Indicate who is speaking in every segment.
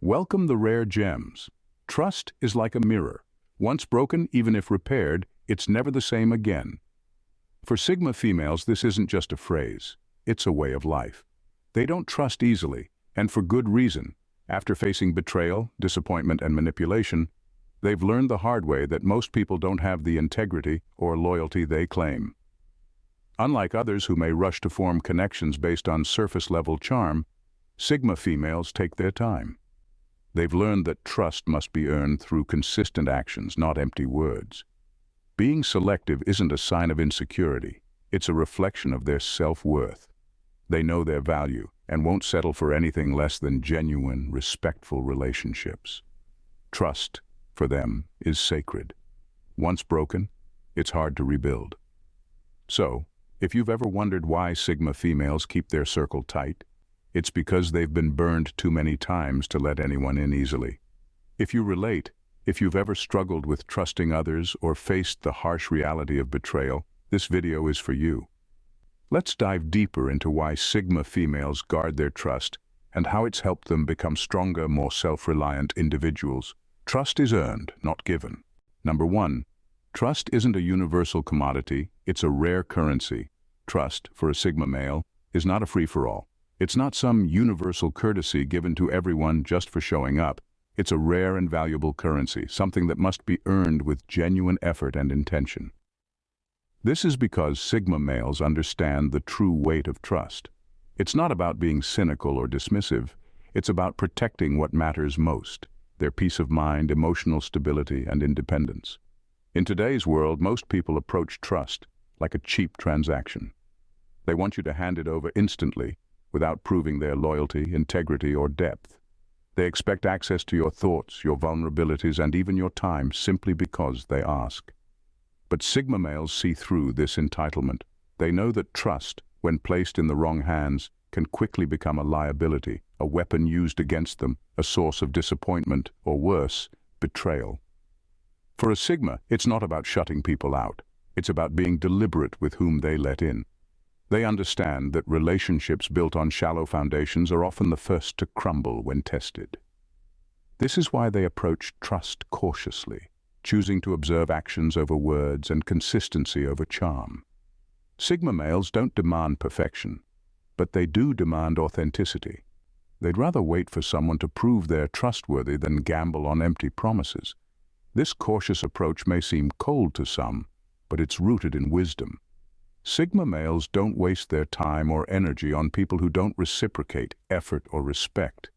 Speaker 1: Welcome the rare gems. Trust is like a mirror. Once broken, even if repaired, it's never the same again. For Sigma females, this isn't just a phrase. It's a way of life. They don't trust easily, and for good reason. After facing betrayal, disappointment, and manipulation, they've learned the hard way that most people don't have the integrity or loyalty they claim. Unlike others who may rush to form connections based on surface-level charm, Sigma females take their time. They've learned that trust must be earned through consistent actions, not empty words. Being selective isn't a sign of insecurity. It's a reflection of their self-worth. They know their value and won't settle for anything less than genuine, respectful relationships. Trust, for them, is sacred. Once broken, it's hard to rebuild. So, if you've ever wondered why Sigma females keep their circle tight, it's because they've been burned too many times to let anyone in easily. If you relate, if you've ever struggled with trusting others or faced the harsh reality of betrayal, this video is for you. Let's dive deeper into why Sigma females guard their trust and how it's helped them become stronger, more self-reliant individuals. Trust is earned, not given. Number 1. Trust isn't a universal commodity, it's a rare currency. Trust, for a Sigma male, is not a free-for-all. It's not some universal courtesy given to everyone just for showing up. It's a rare and valuable currency, something that must be earned with genuine effort and intention. This is because Sigma males understand the true weight of trust. It's not about being cynical or dismissive. It's about protecting what matters most: their peace of mind, emotional stability, and independence. In today's world, most people approach trust like a cheap transaction. They want you to hand it over instantly, without proving their loyalty, integrity, or depth. They expect access to your thoughts, your vulnerabilities, and even your time simply because they ask. But Sigma males see through this entitlement. They know that trust, when placed in the wrong hands, can quickly become a liability, a weapon used against them, a source of disappointment, or worse, betrayal. For a Sigma, it's not about shutting people out. It's about being deliberate with whom they let in. They understand that relationships built on shallow foundations are often the first to crumble when tested. This is why they approach trust cautiously, choosing to observe actions over words and consistency over charm. Sigma males don't demand perfection, but they do demand authenticity. They'd rather wait for someone to prove they're trustworthy than gamble on empty promises. This cautious approach may seem cold to some, but it's rooted in wisdom. Sigma males don't waste their time or energy on people who don't reciprocate effort or respect.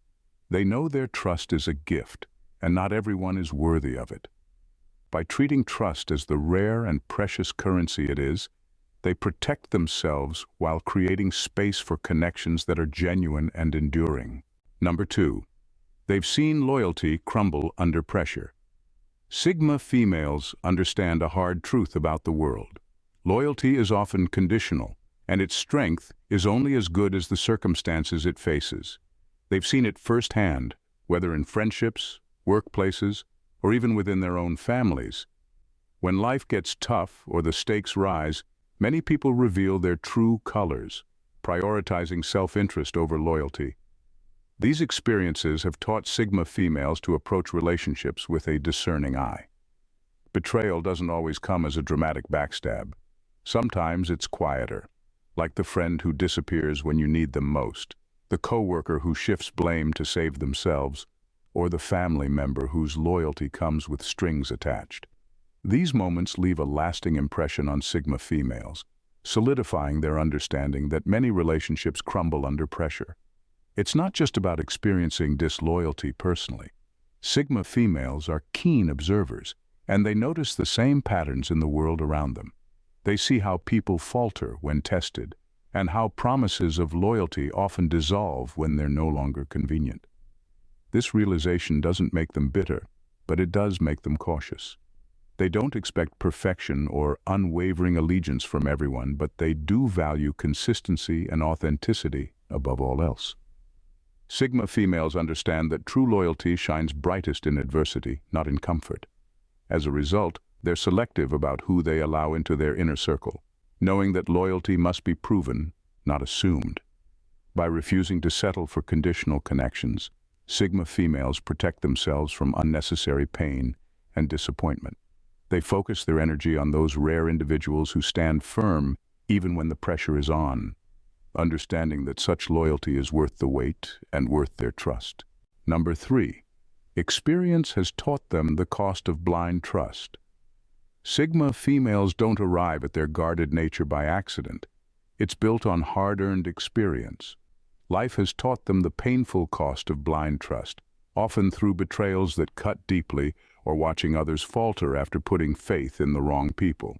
Speaker 1: They know their trust is a gift, and not everyone is worthy of it. By treating trust as the rare and precious currency it is, they protect themselves while creating space for connections that are genuine and enduring. Number 2. They've seen loyalty crumble under pressure. Sigma females understand a hard truth about the world. Loyalty is often conditional, and its strength is only as good as the circumstances it faces. They've seen it firsthand, whether in friendships, workplaces, or even within their own families. When life gets tough or the stakes rise, many people reveal their true colors, prioritizing self-interest over loyalty. These experiences have taught Sigma females to approach relationships with a discerning eye. Betrayal doesn't always come as a dramatic backstab. Sometimes it's quieter, like the friend who disappears when you need them most, the coworker who shifts blame to save themselves, or the family member whose loyalty comes with strings attached. These moments leave a lasting impression on Sigma females, solidifying their understanding that many relationships crumble under pressure. It's not just about experiencing disloyalty personally. Sigma females are keen observers, and they notice the same patterns in the world around them. They see how people falter when tested, and how promises of loyalty often dissolve when they're no longer convenient. This realization doesn't make them bitter, but it does make them cautious. They don't expect perfection or unwavering allegiance from everyone, but they do value consistency and authenticity above all else. Sigma females understand that true loyalty shines brightest in adversity, not in comfort. As a result, they're selective about who they allow into their inner circle, knowing that loyalty must be proven, not assumed. By refusing to settle for conditional connections, Sigma females protect themselves from unnecessary pain and disappointment. They focus their energy on those rare individuals who stand firm even when the pressure is on, understanding that such loyalty is worth the wait and worth their trust. Number 3. Experience has taught them the cost of blind trust. Sigma females don't arrive at their guarded nature by accident. It's built on hard-earned experience. Life has taught them the painful cost of blind trust, often through betrayals that cut deeply or watching others falter after putting faith in the wrong people.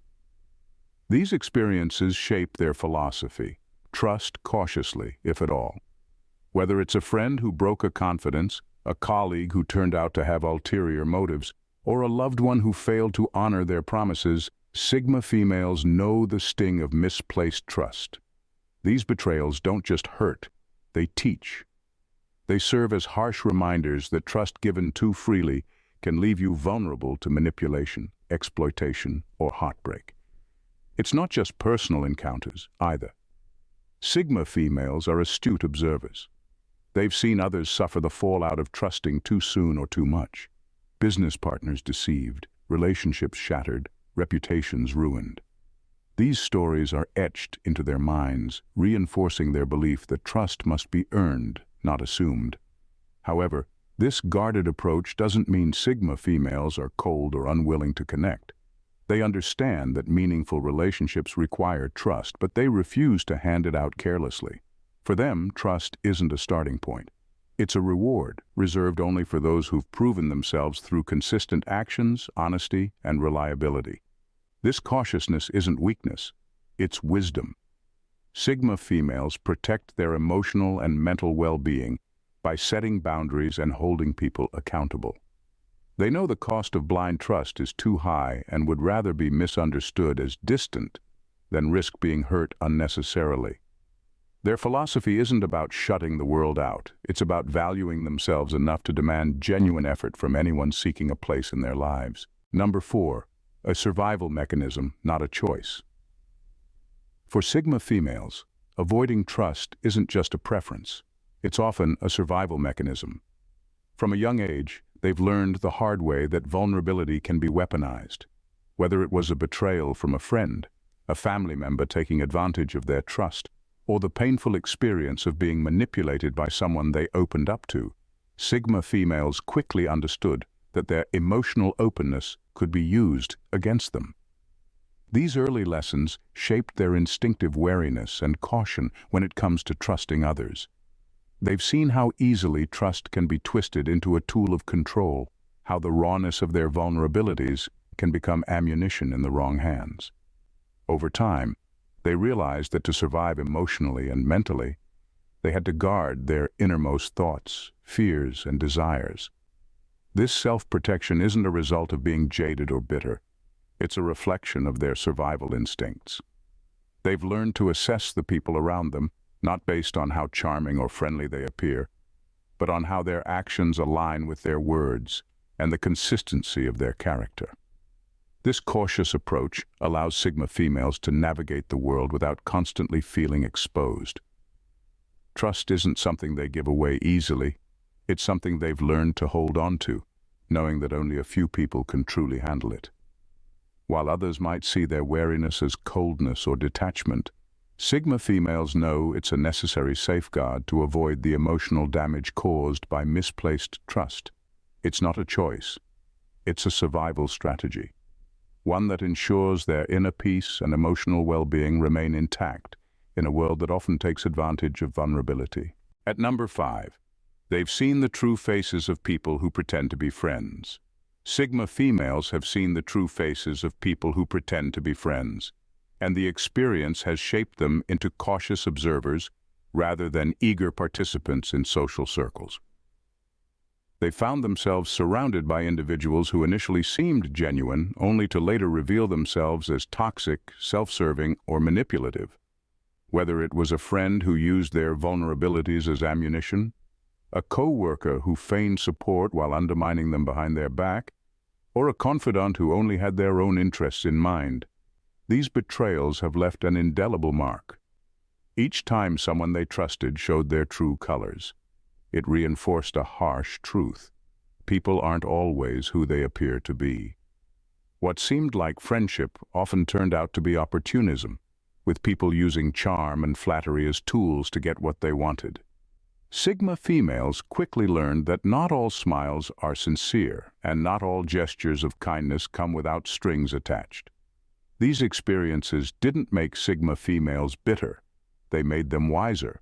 Speaker 1: These experiences shape their philosophy. Trust cautiously, if at all. Whether it's a friend who broke a confidence, a colleague who turned out to have ulterior motives, or a loved one who failed to honor their promises, Sigma females know the sting of misplaced trust. These betrayals don't just hurt, they teach. They serve as harsh reminders that trust given too freely can leave you vulnerable to manipulation, exploitation, or heartbreak. It's not just personal encounters, either. Sigma females are astute observers. They've seen others suffer the fallout of trusting too soon or too much. Business partners deceived, relationships shattered, reputations ruined. These stories are etched into their minds, reinforcing their belief that trust must be earned, not assumed. However, this guarded approach doesn't mean Sigma females are cold or unwilling to connect. They understand that meaningful relationships require trust, but they refuse to hand it out carelessly. For them, trust isn't a starting point. It's a reward, reserved only for those who've proven themselves through consistent actions, honesty, and reliability. This cautiousness isn't weakness, it's wisdom. Sigma females protect their emotional and mental well-being by setting boundaries and holding people accountable. They know the cost of blind trust is too high and would rather be misunderstood as distant than risk being hurt unnecessarily. Their philosophy isn't about shutting the world out. It's about valuing themselves enough to demand genuine effort from anyone seeking a place in their lives. Number 4. A survival mechanism, not a choice. For Sigma females, avoiding trust isn't just a preference. It's often a survival mechanism. From a young age, they've learned the hard way that vulnerability can be weaponized. Whether it was a betrayal from a friend, a family member taking advantage of their trust, or the painful experience of being manipulated by someone they opened up to, Sigma females quickly understood that their emotional openness could be used against them. These early lessons shaped their instinctive wariness and caution when it comes to trusting others. They've seen how easily trust can be twisted into a tool of control, how the rawness of their vulnerabilities can become ammunition in the wrong hands. Over time, they realized that to survive emotionally and mentally, they had to guard their innermost thoughts, fears, and desires. This self-protection isn't a result of being jaded or bitter. It's a reflection of their survival instincts. They've learned to assess the people around them, not based on how charming or friendly they appear, but on how their actions align with their words and the consistency of their character. This cautious approach allows Sigma females to navigate the world without constantly feeling exposed. Trust isn't something they give away easily. It's something they've learned to hold on to, knowing that only a few people can truly handle it. While others might see their wariness as coldness or detachment, Sigma females know it's a necessary safeguard to avoid the emotional damage caused by misplaced trust. It's not a choice. It's a survival strategy, one that ensures their inner peace and emotional well-being remain intact in a world that often takes advantage of vulnerability. At number 5, they've seen the true faces of people who pretend to be friends. Sigma females have seen the true faces of people who pretend to be friends, and the experience has shaped them into cautious observers rather than eager participants in social circles. They found themselves surrounded by individuals who initially seemed genuine, only to later reveal themselves as toxic, self-serving, or manipulative. Whether it was a friend who used their vulnerabilities as ammunition, a co-worker who feigned support while undermining them behind their back, or a confidant who only had their own interests in mind, these betrayals have left an indelible mark. Each time someone they trusted showed their true colors. It reinforced a harsh truth. People aren't always who they appear to be. What seemed like friendship often turned out to be opportunism, with people using charm and flattery as tools to get what they wanted. Sigma females quickly learned that not all smiles are sincere, and not all gestures of kindness come without strings attached. These experiences didn't make Sigma females bitter. They made them wiser.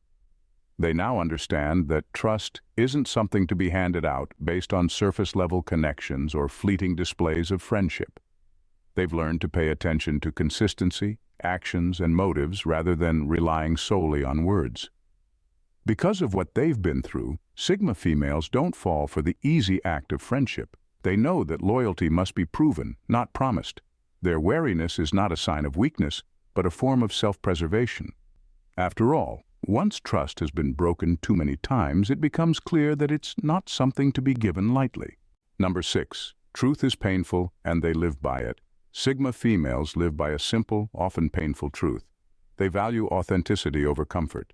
Speaker 1: They now understand that trust isn't something to be handed out based on surface-level connections or fleeting displays of friendship. They've learned to pay attention to consistency, actions, and motives rather than relying solely on words. Because of what they've been through, Sigma females don't fall for the easy act of friendship. They know that loyalty must be proven, not promised. Their wariness is not a sign of weakness, but a form of self-preservation. After all, once trust has been broken too many times, it becomes clear that it's not something to be given lightly. Number 6. Truth is painful, and they live by it. Sigma females live by a simple, often painful truth. They value authenticity over comfort.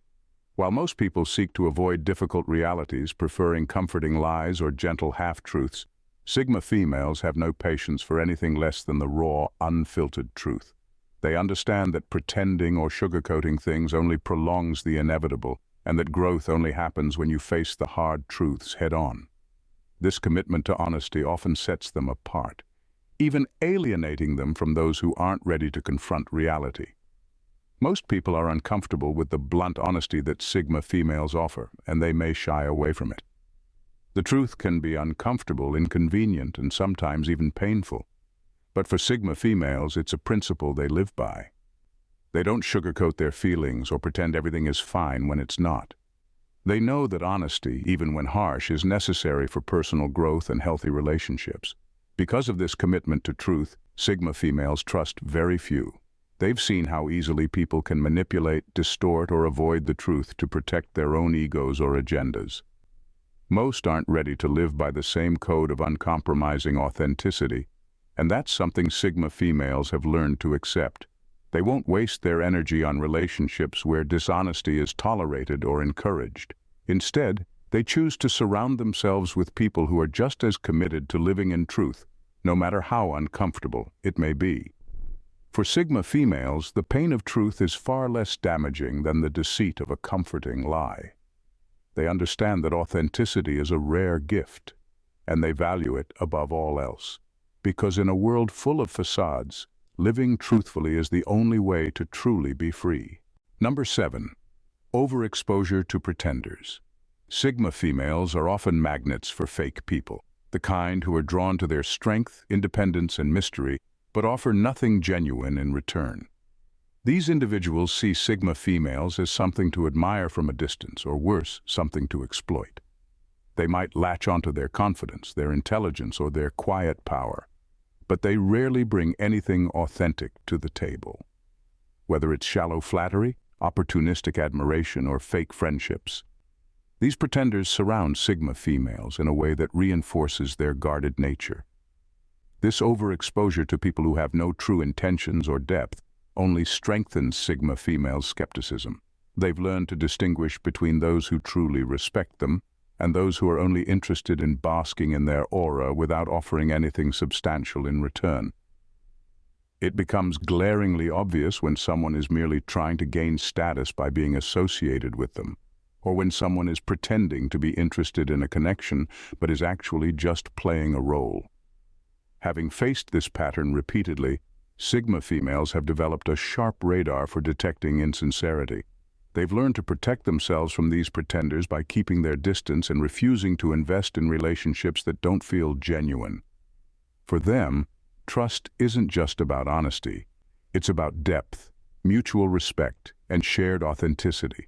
Speaker 1: While most people seek to avoid difficult realities, preferring comforting lies or gentle half-truths, Sigma females have no patience for anything less than the raw, unfiltered truth. They understand that pretending or sugarcoating things only prolongs the inevitable, and that growth only happens when you face the hard truths head-on. This commitment to honesty often sets them apart, even alienating them from those who aren't ready to confront reality. Most people are uncomfortable with the blunt honesty that Sigma females offer, and they may shy away from it. The truth can be uncomfortable, inconvenient, and sometimes even painful. But for Sigma females, it's a principle they live by. They don't sugarcoat their feelings or pretend everything is fine when it's not. They know that honesty, even when harsh, is necessary for personal growth and healthy relationships. Because of this commitment to truth, Sigma females trust very few. They've seen how easily people can manipulate, distort, or avoid the truth to protect their own egos or agendas. Most aren't ready to live by the same code of uncompromising authenticity, and that's something Sigma females have learned to accept. They won't waste their energy on relationships where dishonesty is tolerated or encouraged. Instead, they choose to surround themselves with people who are just as committed to living in truth, no matter how uncomfortable it may be. For Sigma females, the pain of truth is far less damaging than the deceit of a comforting lie. They understand that authenticity is a rare gift, and they value it above all else. Because in a world full of facades, living truthfully is the only way to truly be free. Number 7. Overexposure to pretenders. Sigma females are often magnets for fake people, the kind who are drawn to their strength, independence, and mystery, but offer nothing genuine in return. These individuals see Sigma females as something to admire from a distance, or worse, something to exploit. They might latch onto their confidence, their intelligence, or their quiet power, but they rarely bring anything authentic to the table. Whether it's shallow flattery, opportunistic admiration, or fake friendships, these pretenders surround Sigma females in a way that reinforces their guarded nature. This overexposure to people who have no true intentions or depth only strengthens Sigma females' skepticism. They've learned to distinguish between those who truly respect them and those who are only interested in basking in their aura without offering anything substantial in return. It becomes glaringly obvious when someone is merely trying to gain status by being associated with them, or when someone is pretending to be interested in a connection but is actually just playing a role. Having faced this pattern repeatedly, Sigma females have developed a sharp radar for detecting insincerity. They've learned to protect themselves from these pretenders by keeping their distance and refusing to invest in relationships that don't feel genuine. For them, trust isn't just about honesty. It's about depth, mutual respect, and shared authenticity.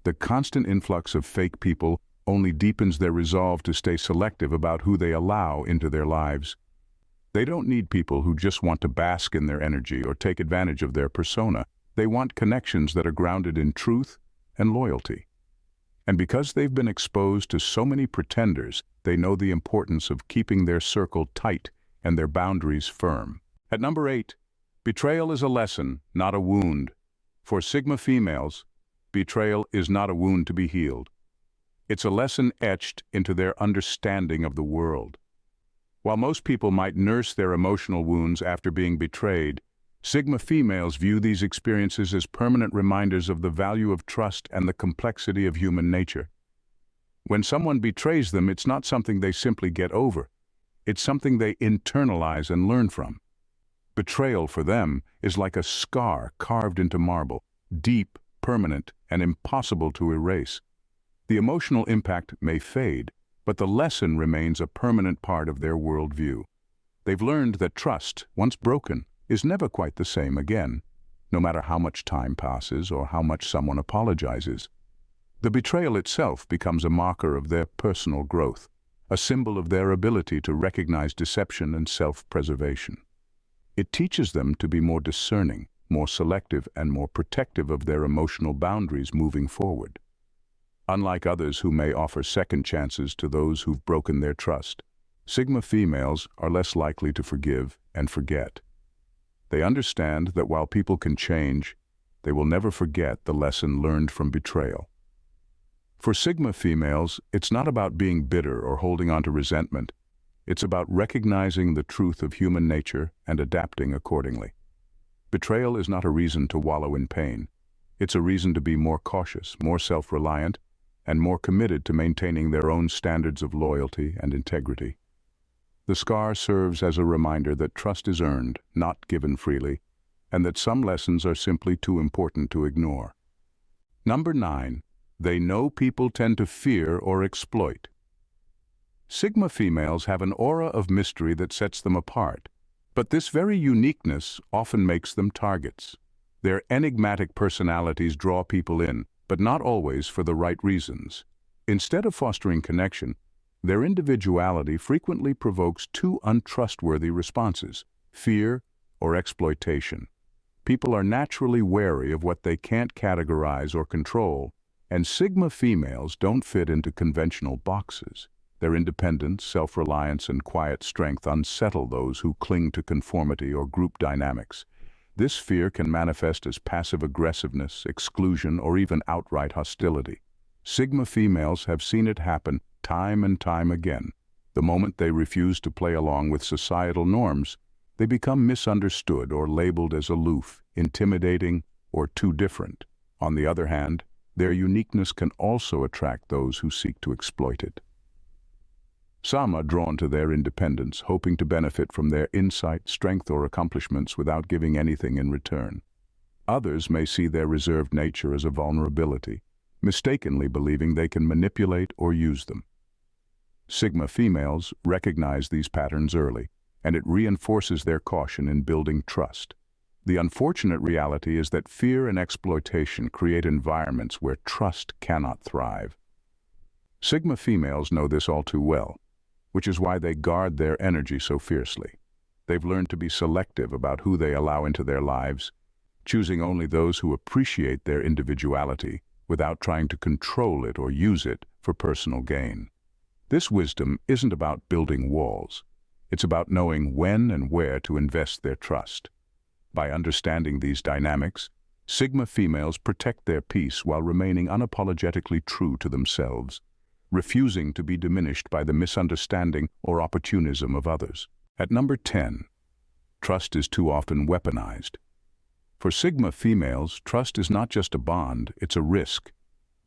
Speaker 1: The constant influx of fake people only deepens their resolve to stay selective about who they allow into their lives. They don't need people who just want to bask in their energy or take advantage of their persona. They want connections that are grounded in truth and loyalty. And because they've been exposed to so many pretenders, they know the importance of keeping their circle tight and their boundaries firm. At number 8, betrayal is a lesson, not a wound. For Sigma females, betrayal is not a wound to be healed. It's a lesson etched into their understanding of the world. While most people might nurse their emotional wounds after being betrayed, Sigma females view these experiences as permanent reminders of the value of trust and the complexity of human nature. When someone betrays them, it's not something they simply get over. It's something they internalize and learn from. Betrayal for them is like a scar carved into marble, deep, permanent, and impossible to erase. The emotional impact may fade, but the lesson remains a permanent part of their worldview. They've learned that trust, once broken, is never quite the same again, no matter how much time passes or how much someone apologizes. The betrayal itself becomes a marker of their personal growth, a symbol of their ability to recognize deception and self-preservation. It teaches them to be more discerning, more selective, and more protective of their emotional boundaries moving forward. Unlike others who may offer second chances to those who've broken their trust, Sigma females are less likely to forgive and forget. They understand that while people can change, they will never forget the lesson learned from betrayal. For Sigma females, it's not about being bitter or holding on to resentment. It's about recognizing the truth of human nature and adapting accordingly. Betrayal is not a reason to wallow in pain. It's a reason to be more cautious, more self-reliant, and more committed to maintaining their own standards of loyalty and integrity. The scar serves as a reminder that trust is earned, not given freely, and that some lessons are simply too important to ignore. Number 9. They know people tend to fear or exploit. Sigma females have an aura of mystery that sets them apart, but this very uniqueness often makes them targets. Their enigmatic personalities draw people in, but not always for the right reasons. Instead of fostering connection, their individuality frequently provokes two untrustworthy responses: fear or exploitation. People are naturally wary of what they can't categorize or control, and Sigma females don't fit into conventional boxes. Their independence, self-reliance, and quiet strength unsettle those who cling to conformity or group dynamics. This fear can manifest as passive aggressiveness, exclusion, or even outright hostility. Sigma females have seen it happen time and time again. The moment they refuse to play along with societal norms, they become misunderstood or labeled as aloof, intimidating, or too different. On the other hand, their uniqueness can also attract those who seek to exploit it. Some are drawn to their independence, hoping to benefit from their insight, strength, or accomplishments without giving anything in return. Others may see their reserved nature as a vulnerability, mistakenly believing they can manipulate or use them. Sigma females recognize these patterns early, and it reinforces their caution in building trust. The unfortunate reality is that fear and exploitation create environments where trust cannot thrive. Sigma females know this all too well, which is why they guard their energy so fiercely. They've learned to be selective about who they allow into their lives, choosing only those who appreciate their individuality without trying to control it or use it for personal gain. This wisdom isn't about building walls. It's about knowing when and where to invest their trust. By understanding these dynamics, Sigma females protect their peace while remaining unapologetically true to themselves, refusing to be diminished by the misunderstanding or opportunism of others. At number 10, trust is too often weaponized. For Sigma females, trust is not just a bond, it's a risk.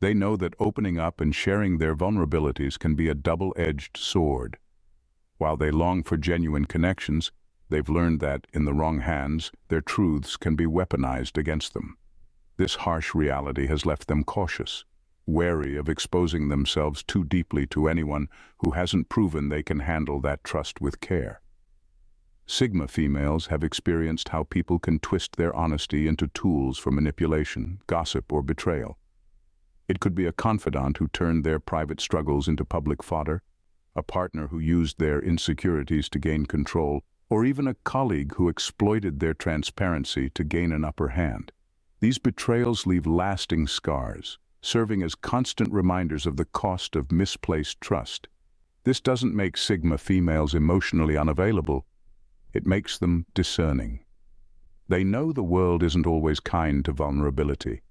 Speaker 1: They know that opening up and sharing their vulnerabilities can be a double-edged sword. While they long for genuine connections, they've learned that, in the wrong hands, their truths can be weaponized against them. This harsh reality has left them cautious, wary of exposing themselves too deeply to anyone who hasn't proven they can handle that trust with care. Sigma females have experienced how people can twist their honesty into tools for manipulation, gossip, or betrayal. It could be a confidant who turned their private struggles into public fodder, a partner who used their insecurities to gain control, or even a colleague who exploited their transparency to gain an upper hand. These betrayals leave lasting scars, serving as constant reminders of the cost of misplaced trust. This doesn't make Sigma females emotionally unavailable. It makes them discerning. They know the world isn't always kind to vulnerability.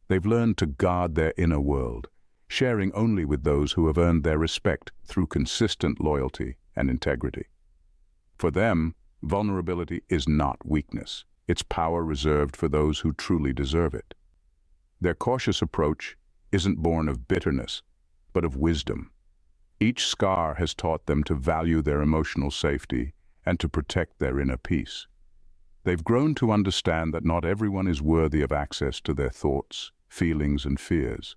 Speaker 1: They've learned to guard their inner world, sharing only with those who have earned their respect through consistent loyalty and integrity. For them, vulnerability is not weakness. It's power reserved for those who truly deserve it. Their cautious approach isn't born of bitterness, but of wisdom. Each scar has taught them to value their emotional safety and to protect their inner peace. They've grown to understand that not everyone is worthy of access to their thoughts, feelings, and fears.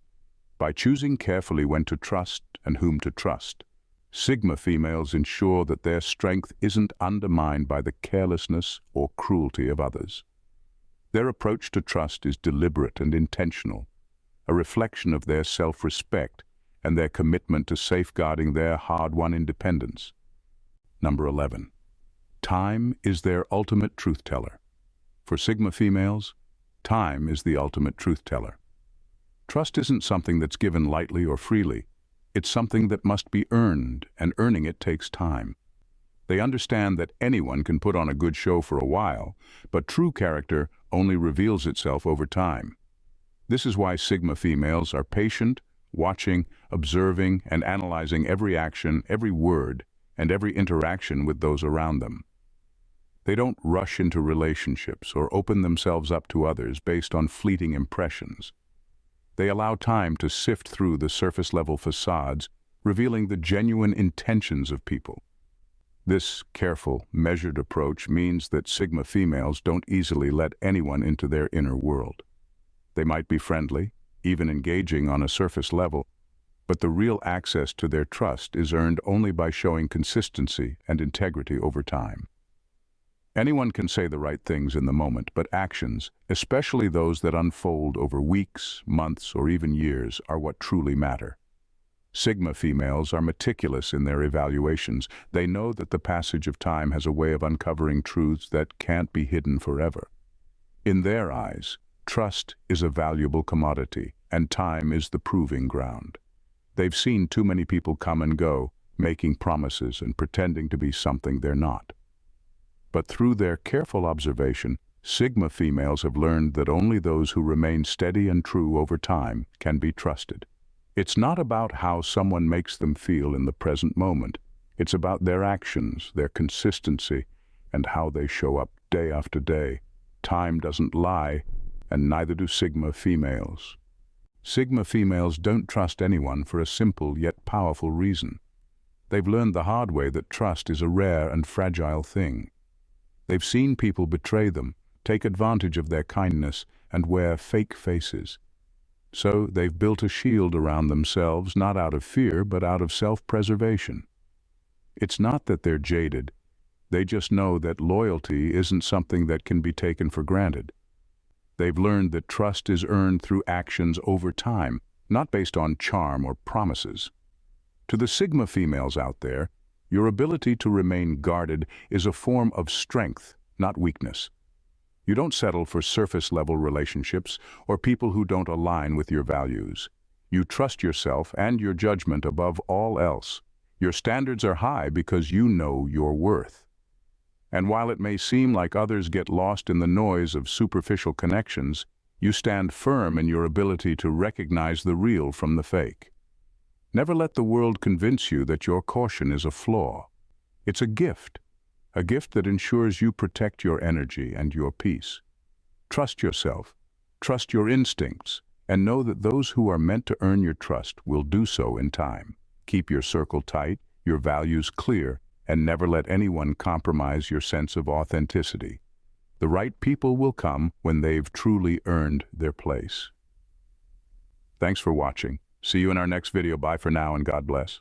Speaker 1: By choosing carefully when to trust and whom to trust, Sigma females ensure that their strength isn't undermined by the carelessness or cruelty of others. Their approach to trust is deliberate and intentional, a reflection of their self-respect and their commitment to safeguarding their hard-won independence. Number 11. Time is their ultimate truth-teller. For Sigma females, time is the ultimate truth-teller. Trust isn't something that's given lightly or freely. It's something that must be earned, and earning it takes time. They understand that anyone can put on a good show for a while, but true character only reveals itself over time. This is why Sigma females are patient, watching, observing, and analyzing every action, every word, and every interaction with those around them. They don't rush into relationships or open themselves up to others based on fleeting impressions. They allow time to sift through the surface-level facades, revealing the genuine intentions of people. This careful, measured approach means that Sigma females don't easily let anyone into their inner world. They might be friendly, even engaging on a surface level, but the real access to their trust is earned only by showing consistency and integrity over time. Anyone can say the right things in the moment, but actions, especially those that unfold over weeks, months, or even years, are what truly matter. Sigma females are meticulous in their evaluations. They know that the passage of time has a way of uncovering truths that can't be hidden forever. In their eyes, trust is a valuable commodity, and time is the proving ground. They've seen too many people come and go, making promises and pretending to be something they're not. But through their careful observation, Sigma females have learned that only those who remain steady and true over time can be trusted. It's not about how someone makes them feel in the present moment. It's about their actions, their consistency, and how they show up day after day. Time doesn't lie, and neither do Sigma females. Sigma females don't trust anyone for a simple yet powerful reason. They've learned the hard way that trust is a rare and fragile thing. They've seen people betray them, take advantage of their kindness, and wear fake faces. So they've built a shield around themselves, not out of fear, but out of self-preservation. It's not that they're jaded. They just know that loyalty isn't something that can be taken for granted. They've learned that trust is earned through actions over time, not based on charm or promises. To the Sigma females out there, your ability to remain guarded is a form of strength, not weakness. You don't settle for surface-level relationships or people who don't align with your values. You trust yourself and your judgment above all else. Your standards are high because you know your worth. And while it may seem like others get lost in the noise of superficial connections, you stand firm in your ability to recognize the real from the fake. Never let the world convince you that your caution is a flaw. It's a gift that ensures you protect your energy and your peace. Trust yourself, trust your instincts, and know that those who are meant to earn your trust will do so in time. Keep your circle tight, your values clear, and never let anyone compromise your sense of authenticity. The right people will come when they've truly earned their place. Thanks for watching. See you in our next video. Bye for now, and God bless.